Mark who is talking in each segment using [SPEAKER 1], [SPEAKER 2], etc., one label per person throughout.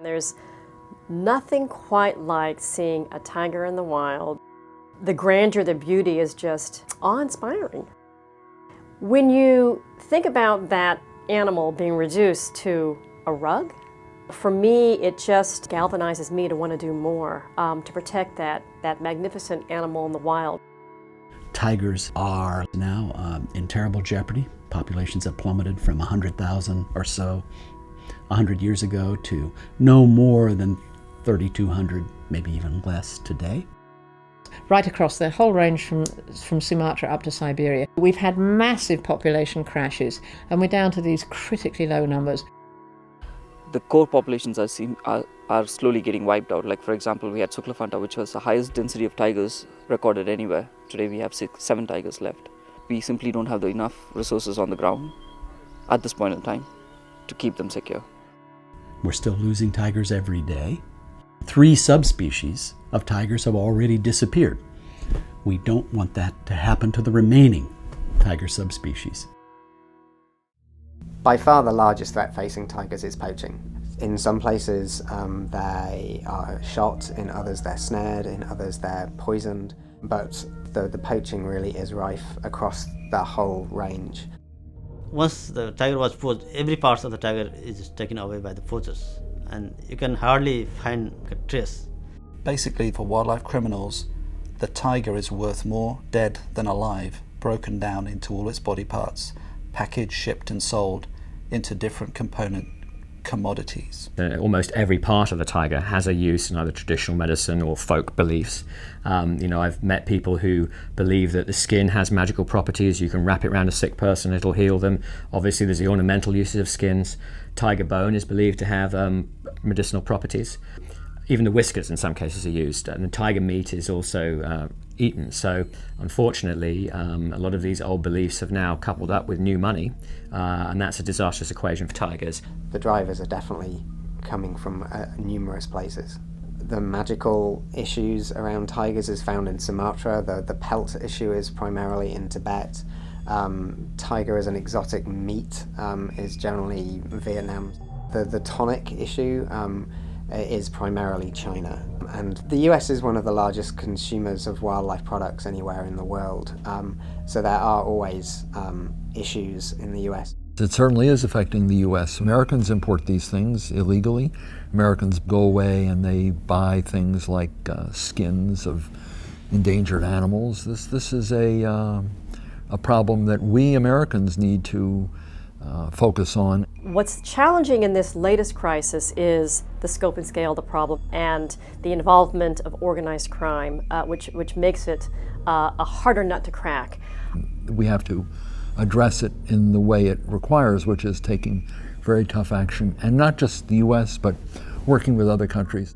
[SPEAKER 1] There's nothing quite like seeing a tiger in the wild. The grandeur, the beauty is just awe-inspiring. When you think about that animal being reduced to a rug, for me, it just galvanizes me to want to do more to protect that magnificent animal in the wild.
[SPEAKER 2] Tigers are now in terrible jeopardy. Populations have plummeted from 100,000 or so 100 years ago to no more than 3,200, maybe even less today.
[SPEAKER 3] Right across the whole range from Sumatra up to Siberia. We've had massive population crashes and we're down to these critically low numbers.
[SPEAKER 4] The core populations are slowly getting wiped out. Like for example, we had Suklafanta, which was the highest density of tigers recorded anywhere. Today we have 7 tigers left. We simply don't have enough resources on the ground at this point in time to keep them secure.
[SPEAKER 2] We're still losing tigers every day. 3 subspecies of tigers have already disappeared. We don't want that to happen to the remaining tiger subspecies.
[SPEAKER 5] By far the largest threat facing tigers is poaching. In some places they are shot, in others they're snared, in others they're poisoned, but the poaching really is rife across the whole range.
[SPEAKER 6] Once the tiger was poached, every part of the tiger is taken away by the poachers, and you can hardly find a trace.
[SPEAKER 7] Basically, for wildlife criminals, the tiger is worth more dead than alive, broken down into all its body parts, packaged, shipped and sold into different component commodities.
[SPEAKER 8] Almost every part of the tiger has a use in either traditional medicine or folk beliefs. I've met people who believe that the skin has magical properties. You can wrap it around a sick person, it'll heal them. Obviously there's the ornamental uses of skins. Tiger bone is believed to have medicinal properties. Even the whiskers in some cases are used, and the tiger meat is also eaten. So unfortunately, a lot of these old beliefs have now coupled up with new money, and that's a disastrous equation for tigers.
[SPEAKER 5] The drivers are definitely coming from numerous places. The magical issues around tigers is found in Sumatra. The pelt issue is primarily in Tibet. Tiger as an exotic meat is generally Vietnam. The tonic issue is primarily China. And the US is one of the largest consumers of wildlife products anywhere in the world. So there are always issues in the US.
[SPEAKER 9] It certainly is affecting the US. Americans import these things illegally. Americans go away and they buy things like skins of endangered animals. This is a problem that we Americans need to focus on.
[SPEAKER 1] What's challenging in this latest crisis is the scope and scale of the problem and the involvement of organized crime, which makes it a harder nut to crack.
[SPEAKER 9] We have to address it in the way it requires, which is taking very tough action, and not just the US, but working with other countries.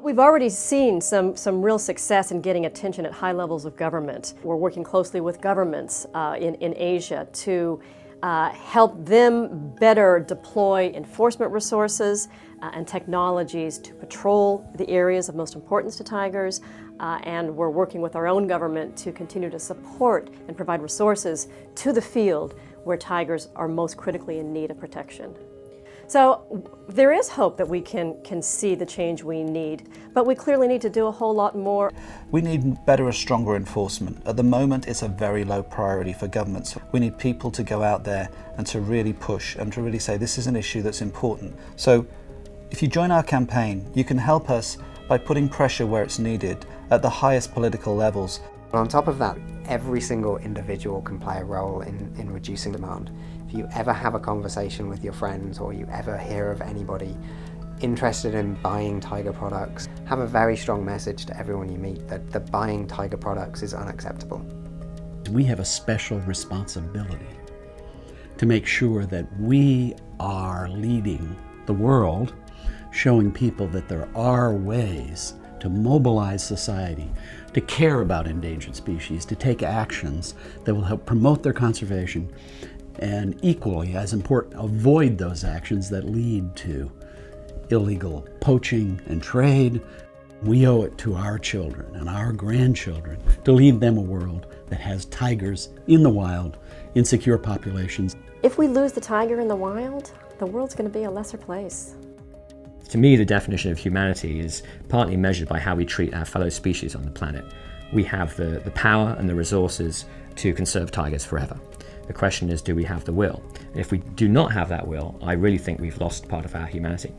[SPEAKER 1] We've already seen some real success in getting attention at high levels of government. We're working closely with governments in Asia to help them better deploy enforcement resources and technologies to patrol the areas of most importance to tigers. And we're working with our own government to continue to support and provide resources to the field where tigers are most critically in need of protection. So there is hope that we can see the change we need, but we clearly need to do a whole lot more.
[SPEAKER 7] We need better and stronger enforcement. At the moment, it's a very low priority for governments. We need people to go out there and to really push and to really say this is an issue that's important. So if you join our campaign, you can help us by putting pressure where it's needed at the highest political levels.
[SPEAKER 5] But on top of that, every single individual can play a role in reducing demand. If you ever have a conversation with your friends or you ever hear of anybody interested in buying tiger products, have a very strong message to everyone you meet that buying tiger products is unacceptable.
[SPEAKER 2] We have a special responsibility to make sure that we are leading the world, showing people that there are ways to mobilize society, to care about endangered species, to take actions that will help promote their conservation, and equally as important, avoid those actions that lead to illegal poaching and trade. We owe it to our children and our grandchildren to leave them a world that has tigers in the wild, in secure populations.
[SPEAKER 1] If we lose the tiger in the wild, the world's going to be a lesser place.
[SPEAKER 8] To me, the definition of humanity is partly measured by how we treat our fellow species on the planet. We have the power and the resources to conserve tigers forever. The question is, do we have the will? And if we do not have that will, I really think we've lost part of our humanity.